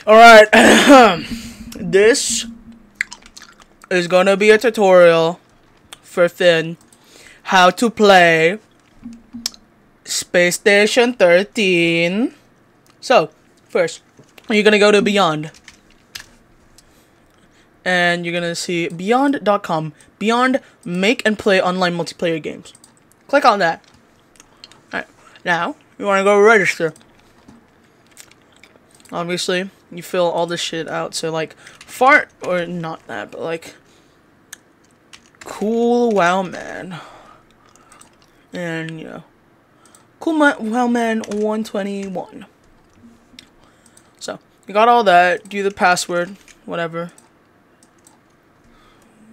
Alright, this is gonna be a tutorial for Finn how to play Space Station 13. So, first, you're gonna go to Beyond. And you're gonna see beyond.com. Beyond make and play online multiplayer games. Click on that. Alright, now, you wanna go register. Obviously, you fill all this shit out, so like, fart, or not that, but like, cool wow man. And, you know, cool wow man 121. So, you got all that, do the password, whatever.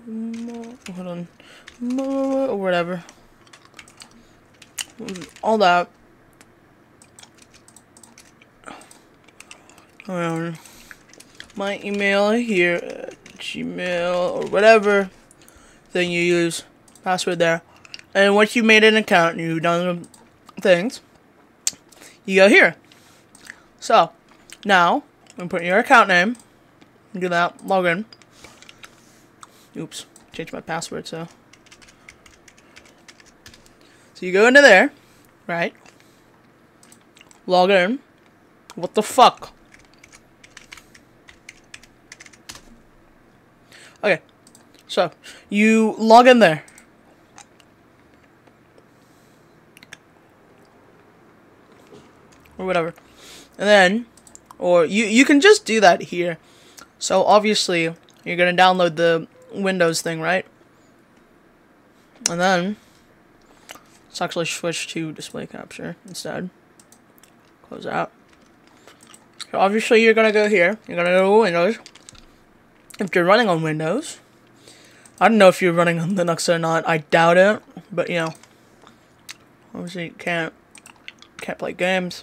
Hold on. Or whatever. All that. My email here, Gmail, or whatever thing you use, password there. And once you made an account and you've done things, you go here. So, now, I'm putting your account name, do that, login. Oops, changed my password, so you go into there, right? Log in. What the fuck? Okay, so you log in there. Or whatever. And then, or you can just do that here. So obviously, you're gonna download the Windows thing, right? And then let's actually switch to display capture instead. Close out. So obviously you're gonna go here. You're gonna go to Windows. If you're running on Windows, I don't know if you're running on Linux or not. I doubt it, but you know, obviously you can't play games.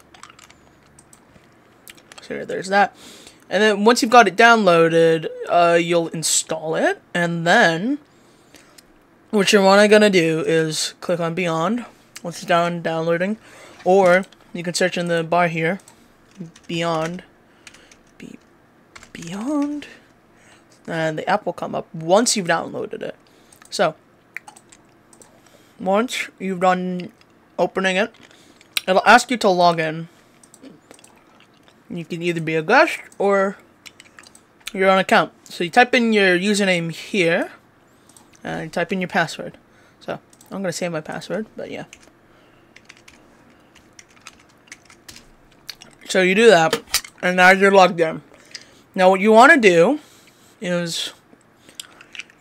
So there's that. And then once you've got it downloaded, you'll install it, and then what you're gonna do is click on Beyond once it's downloading, or you can search in the bar here, Beyond, Beyond, and the app will come up once you've downloaded it. So once you've done opening it, it'll ask you to log in. You can either be a guest or your own account. So you type in your username here, and you type in your password. So I'm gonna save my password, but yeah. So you do that, and now you're logged in. Now what you want to do is,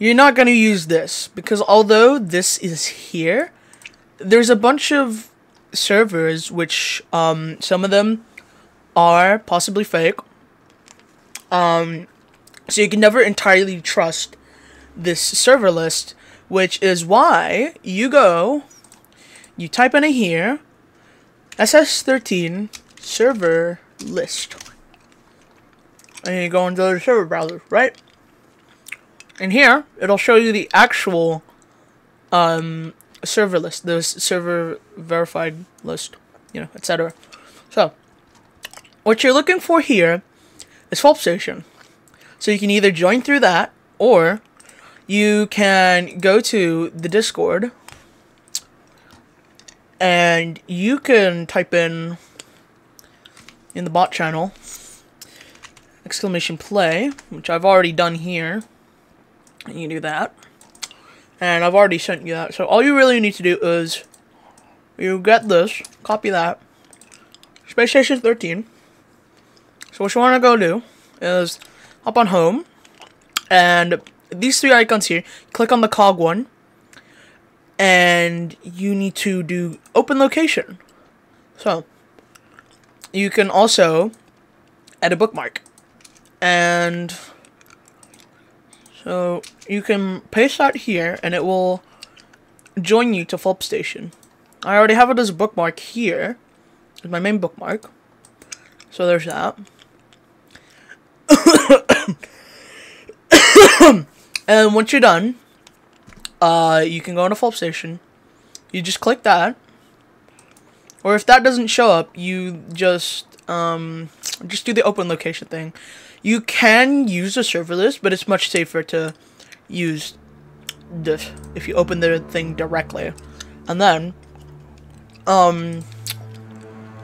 you're not gonna use this, because although this is here, there's a bunch of servers which some of them are possibly fake. So you can never entirely trust this server list, which is why you type in here, SS13 server list, and you go into the server browser, right? And here, it'll show you the actual server list, the server verified list, you know, etc. So what you're looking for here is fulpstation. So you can either join through that, or you can go to the Discord and you can type in the bot channel !play, which I've already done here. And you do that, and I've already sent you that. So all you really need to do is you get this, copy that, Space Station 13. So what you want to go do is hop on home, and these three icons here, click on the cog one, and you need to do open location. So you can also add a bookmark, and so you can paste that here, and it will join you to fulpstation. I already have it as a bookmark here. It's my main bookmark. So there's that. And once you're done, you can go into fulpstation. You just click that, or if that doesn't show up, you just just do the open location thing. You can use the server list, but it's much safer to use this if you open the thing directly. And then,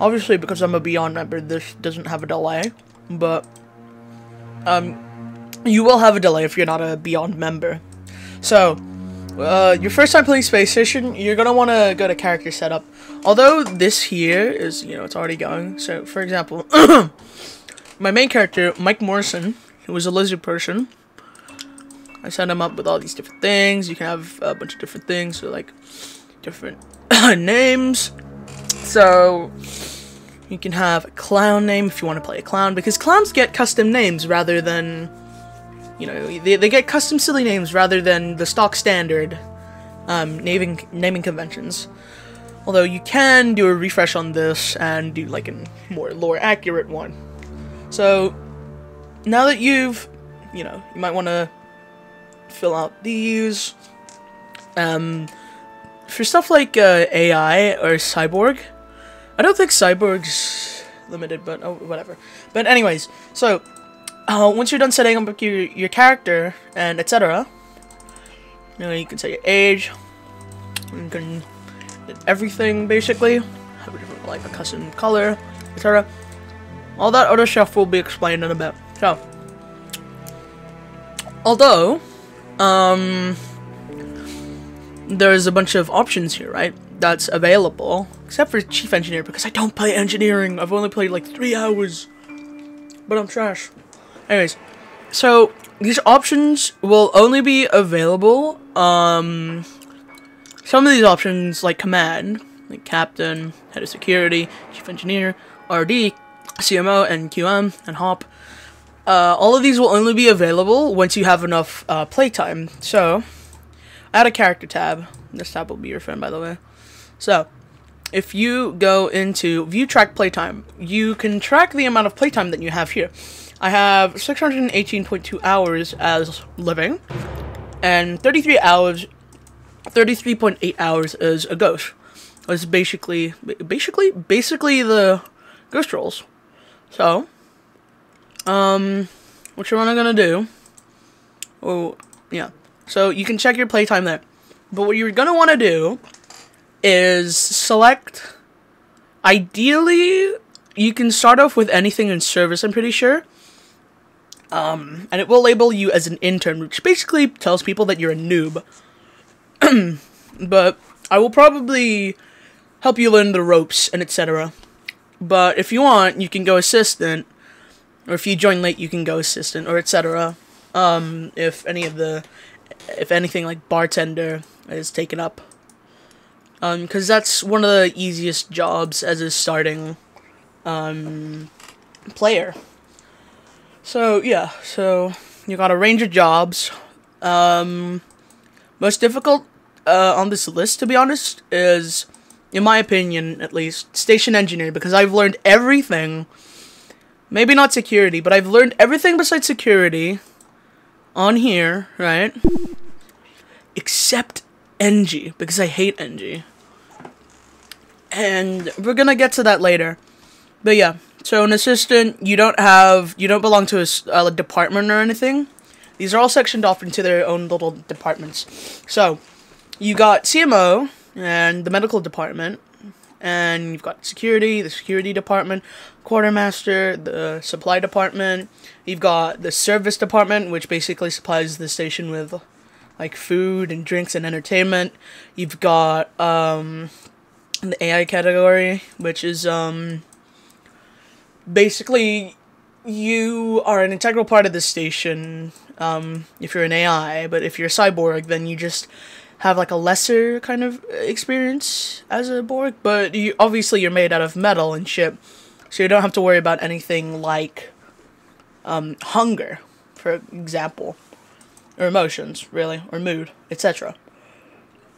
obviously because I'm a Beyond member, this doesn't have a delay, but, you will have a delay if you're not a Beyond member. So, your first time playing Space Station, you're gonna want to go to character setup. Although this here is, you know, it's already going. So, for example, my main character, Mike Morrison, who was a lizard person, I set him up with all these different things. You can have a bunch of different things, so like different names. So you can have a clown name if you want to play a clown, because clowns get custom names rather than, you know, they get custom silly names rather than the stock standard naming conventions. Although you can do a refresh on this and do like a more lore accurate one. So now that you've, you know, you might want to fill out these. For stuff like AI or Cyborg, I don't think Cyborg's limited, but oh, whatever. But anyways, so once you're done setting up your character and etc., you know, you can set your age. You can everything basically. Have a different, like a custom color, etc. All that other stuff will be explained in a bit. So, although there's a bunch of options here, right? That's available, except for Chief Engineer, because I don't play engineering. I've only played like 3 hours, but I'm trash. Anyways, so these options will only be available. Some of these options, like command, like captain, head of security, chief engineer, RD, CMO, and QM, and hop. All of these will only be available once you have enough playtime. So, add a character tab. This tab will be your friend, by the way. So, if you go into view track playtime, you can track the amount of playtime that you have here. I have 618.2 hours as living, and 33.8 hours as a ghost. It's basically the ghost rolls. So, what you're gonna do? Oh, yeah. So you can check your playtime there. But what you're gonna want to do is select. Ideally, you can start off with anything in service, I'm pretty sure. And it will label you as an intern, which basically tells people that you're a noob. But I will probably help you learn the ropes and etc. But if you want, you can go assistant, or if you join late, you can go assistant or etc. If anything like bartender is taken up, because that's one of the easiest jobs as a starting player. So yeah, so you got a range of jobs. Most difficult on this list, to be honest, is, in my opinion at least, station engineer, because I've learned everything. Maybe not security, but I've learned everything besides security on here, right? Except NG, because I hate NG. And we're gonna get to that later. But yeah, so an assistant, you don't belong to a department or anything. These are all sectioned off into their own little departments. So, you got CMO and the medical department, and you've got security, the security department, quartermaster, the supply department. You've got the service department, which basically supplies the station with like food and drinks and entertainment. You've got the AI category, which is basically you are an integral part of the station if you're an AI, but if you're a cyborg, then you just have like a lesser kind of experience as a Borg, but obviously you're made out of metal and shit, so you don't have to worry about anything like hunger, for example, or emotions, really, or mood, etc.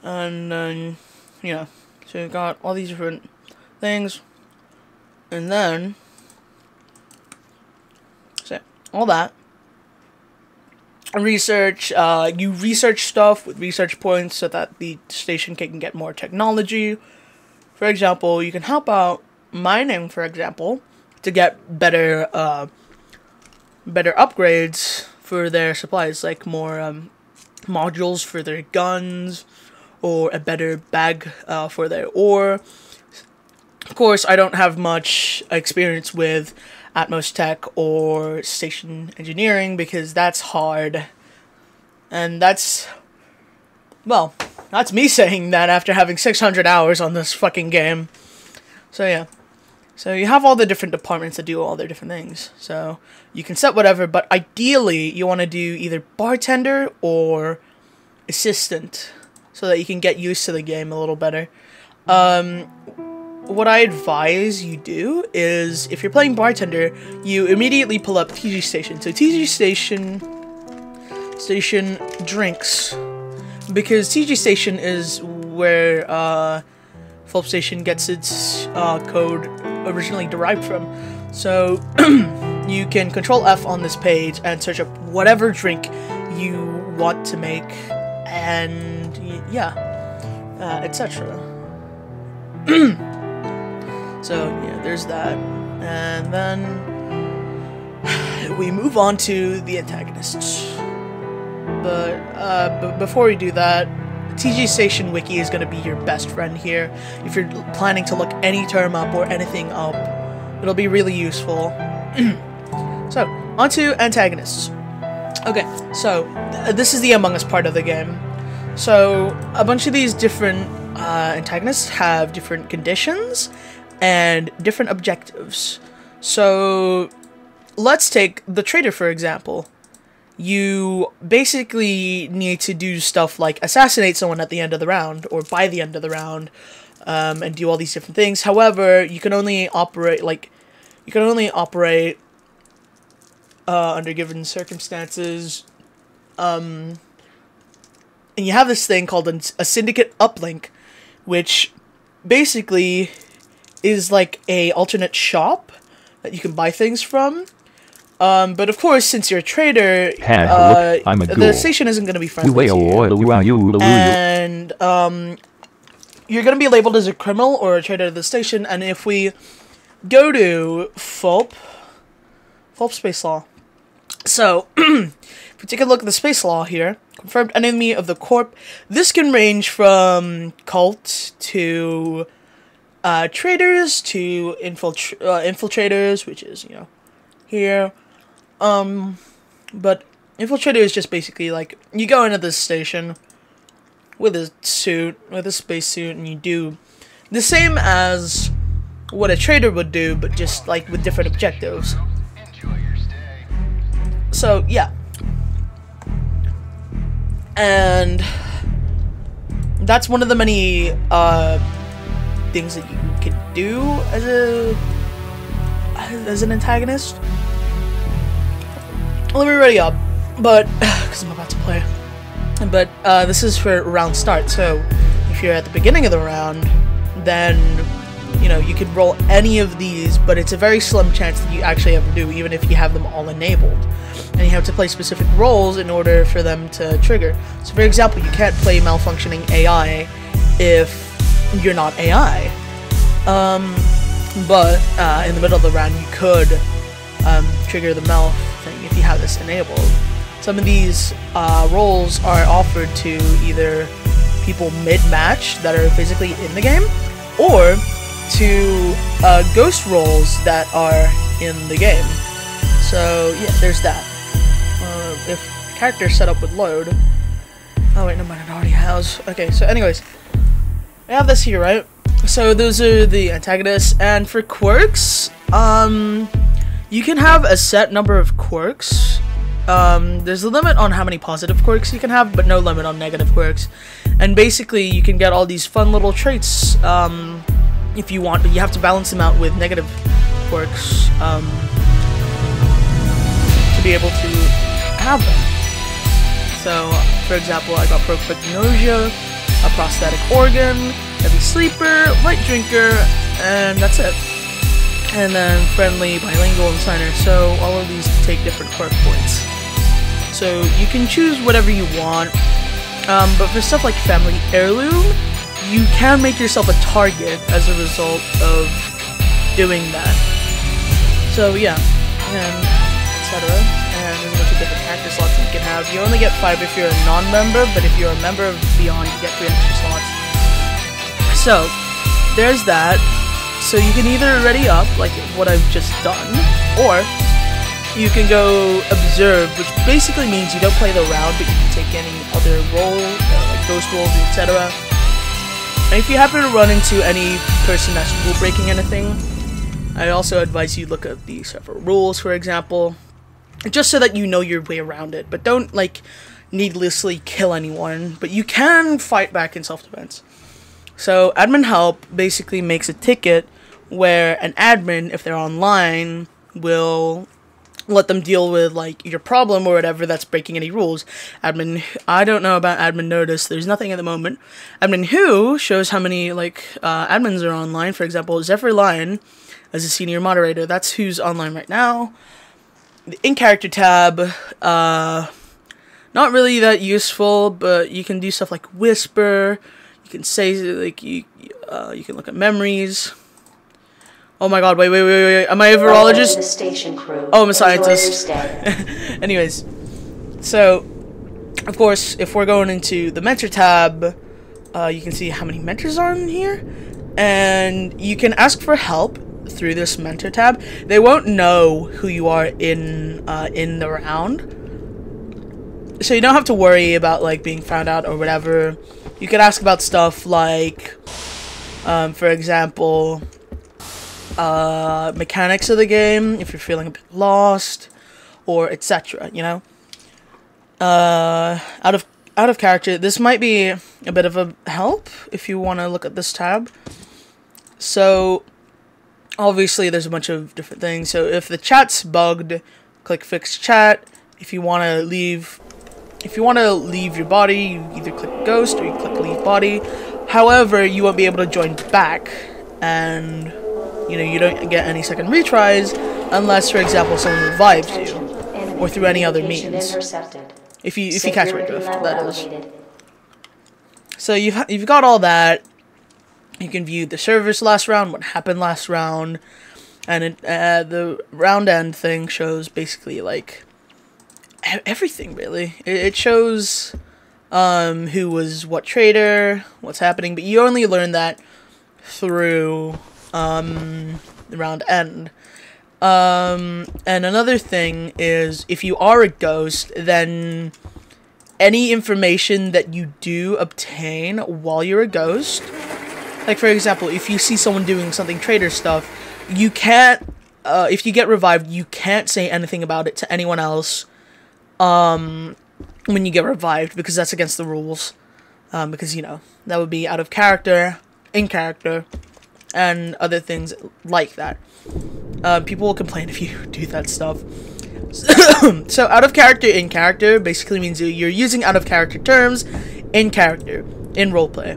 And then, you know, so you've got all these different things, and then, so, all that. Research, you research stuff with research points so that the station can get more technology. For example, you can help out mining, for example, to get better better upgrades for their supplies, like more modules for their guns, or a better bag for their ore. Of course, I don't have much experience with Atmos Tech or station engineering because that's hard. And that's, well, that's me saying that after having 600 hours on this fucking game. So yeah. So you have all the different departments that do all their different things. So you can set whatever, but ideally you want to do either bartender or assistant so that you can get used to the game a little better. What I advise you do is, if you're playing bartender, you immediately pull up TG Station. So TG Station drinks, because TG Station is where fulpstation gets its code originally derived from. So you can Control F on this page and search up whatever drink you want to make, and yeah, etc. So yeah, there's that, and then we move on to the antagonists. But before we do that, TG Station Wiki is going to be your best friend here. If you're planning to look any term up or anything up, it'll be really useful. So, on to antagonists. Okay, so this is the Among Us part of the game. So, a bunch of these different antagonists have different conditions and different objectives. So, let's take the traitor, for example. You basically need to do stuff like assassinate someone at the end of the round, or by the end of the round, and do all these different things. However, you can only operate, under given circumstances, and you have this thing called a syndicate uplink, which basically is like a alternate shop that you can buy things from. But of course, since you're a trader, look, I'm a the station isn't going to be friendly to you. And you're going to be labeled as a criminal or a traitor to the station. And if we go to Fulp Space Law. So, if we take a look at the Space Law here, confirmed enemy of the Corp, this can range from cult to traders to infiltrators, which is, you know, here. But infiltrator is just basically like, you go into this station with a suit, with a spacesuit, and you do the same as what a trader would do, but just like with different objectives. So yeah, and that's one of the many things that you can do as an antagonist. Let me ready up, but because I'm about to play. But this is for round start. So if you're at the beginning of the round, then you know you could roll any of these, but it's a very slim chance that you actually ever do, even if you have them all enabled. And you have to play specific roles in order for them to trigger. So for example, you can't play malfunctioning AI if you're not AI. But in the middle of the round, you could trigger the mal thing if you have this enabled. Some of these roles are offered to either people mid-match that are physically in the game, or to ghost roles that are in the game. So yeah, there's that. If character setup would load. Oh wait, no mind, it already has. Okay, so anyways, I have this here, right? So those are the antagonists, and for quirks, you can have a set number of quirks. There's a limit on how many positive quirks you can have, but no limit on negative quirks. And basically, you can get all these fun little traits if you want, but you have to balance them out with negative quirks to be able to have them. So, for example, I got pro-quick nausea, a prosthetic organ, heavy sleeper, light drinker, and that's it. And then friendly, bilingual, and signer. So all of these take different quirk points. So you can choose whatever you want. But for stuff like family heirloom, you can make yourself a target as a result of doing that. So yeah, and etc. And there's a bunch of different character slots that you can have. You only get 5 if you're a non-member, but if you're a member of Beyond, you get 3 extra slots. So there's that. So you can either ready up, like what I've just done, or you can go observe, which basically means you don't play the round, but you can take any other role, like ghost roles, etc. And if you happen to run into any person that's rule breaking anything, I also advise you look at the several rules, for example, just so that you know your way around it. But don't, like, needlessly kill anyone, but you can fight back in self-defense. So admin help basically makes a ticket where an admin, if they're online, will let them deal with, like, your problem or whatever that's breaking any rules. Admin, I don't know about admin notice, there's nothing at the moment. Admin who shows how many, like, admins are online. For example, Zephyr Lion as a senior moderator, that's who's online right now. The in-character tab, not really that useful, but you can do stuff like whisper, you can say, like, you can look at memories. Oh my god, wait, am I a virologist? Oh, I'm a scientist. Anyways, so, of course, if we're going into the mentor tab, you can see how many mentors are in here, and you can ask for help through this mentor tab. They won't know who you are in the round, so you don't have to worry about, like, being found out or whatever. You can ask about stuff like, for example, mechanics of the game, if you're feeling a bit lost, or etc. You know, out of character. This might be a bit of a help if you want to look at this tab. So obviously there's a bunch of different things. So if the chat's bugged, click fix chat. If you want to leave your body, you either click ghost or you click leave body. However, you won't be able to join back, and you know, you don't get any second retries unless, for example, someone revives you, or through any other means. If you catch my drift, that is. So you've got all that. You can view the servers last round, what happened last round, and the round end thing shows basically, like, everything really. It shows who was what trader, what's happening, but you only learn that through the round end. And another thing is, if you are a ghost, then any information that you do obtain while you're a ghost, like for example, if you see someone doing something traitor stuff, you can't, if you get revived, you can't say anything about it to anyone else when you get revived, because that's against the rules, because, you know, that would be out of character, in character, and other things like that. People will complain if you do that stuff. So out of character, in character basically means you're using out of character terms in character, in roleplay,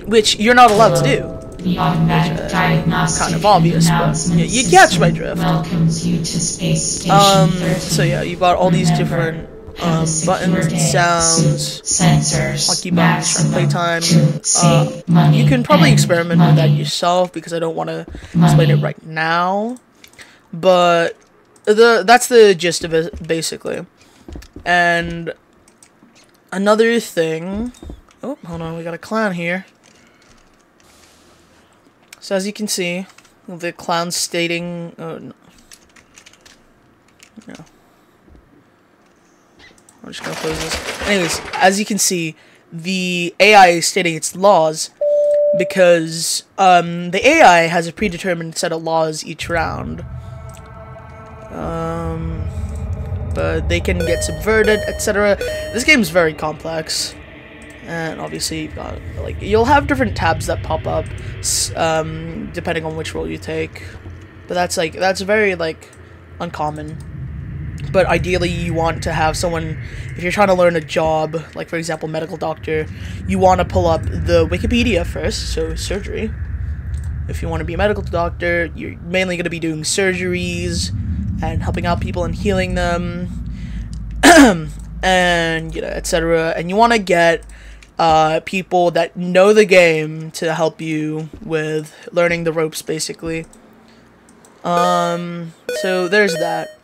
which you're not allowed to do. The automatic diagnostic kind of obvious, but yeah, you catch my drift. Welcomes you to Space Station 13. So yeah, you've got all these different buttons, sounds, sensors, hotkey buttons, playtime. You can probably experiment with that yourself, because I don't want to explain it right now. But that's the gist of it, basically. And another thing. Oh, hold on, we got a clown here. So as you can see, the clown's stating. Oh no. No. I'm just gonna close this. Anyways, as you can see, the AI is stating its laws, because the AI has a predetermined set of laws each round. But they can get subverted, etc. This game is very complex, and obviously you've got, like, you'll have different tabs that pop up depending on which role you take. But that's very, like, uncommon. But ideally, you want to have someone, if you're trying to learn a job, like for example, medical doctor, you want to pull up the Wikipedia first, so surgery. If you want to be a medical doctor, you're mainly going to be doing surgeries and helping out people and healing them, and, you know, etc. And you want to get people that know the game to help you with learning the ropes, basically. So there's that.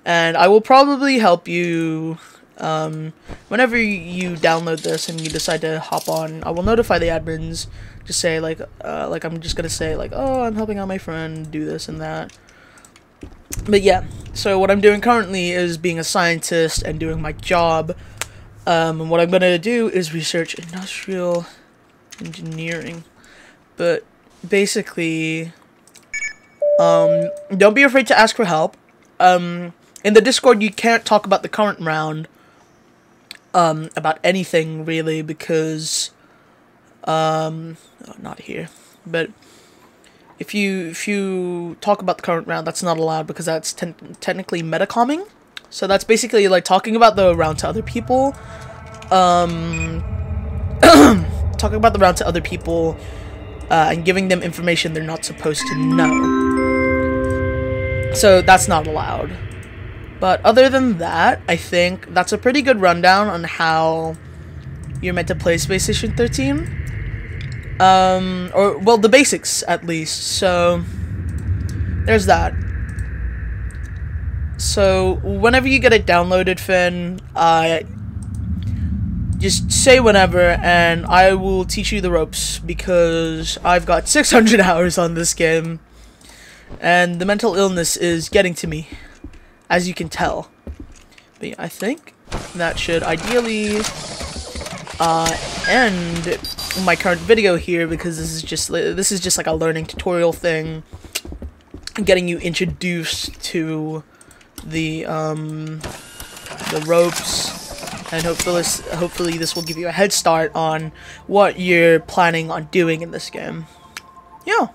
And I will probably help you, whenever you download this and you decide to hop on, I will notify the admins. Just say, like I'm just gonna say, like, oh, I'm helping out my friend, do this and that. But yeah, so what I'm doing currently is being a scientist and doing my job. And what I'm gonna do is research industrial engineering. But basically, don't be afraid to ask for help. In the Discord, you can't talk about the current round, about anything really, because, oh, not here, but if you talk about the current round, that's not allowed because that's technically metacomming. So that's basically like talking about the round to other people, talking about the round to other people, and giving them information they're not supposed to know. So that's not allowed. But other than that, I think that's a pretty good rundown on how you're meant to play Space Station 13. Or, well, the basics, at least. So, there's that. So, whenever you get it downloaded, Finn, just say whenever, and I will teach you the ropes, because I've got 600 hours on this game, and the mental illness is getting to me, as you can tell. But yeah, I think that should ideally end my current video here, because this is just like a learning tutorial thing, getting you introduced to the ropes, and hopefully this will give you a head start on what you're planning on doing in this game. Yeah.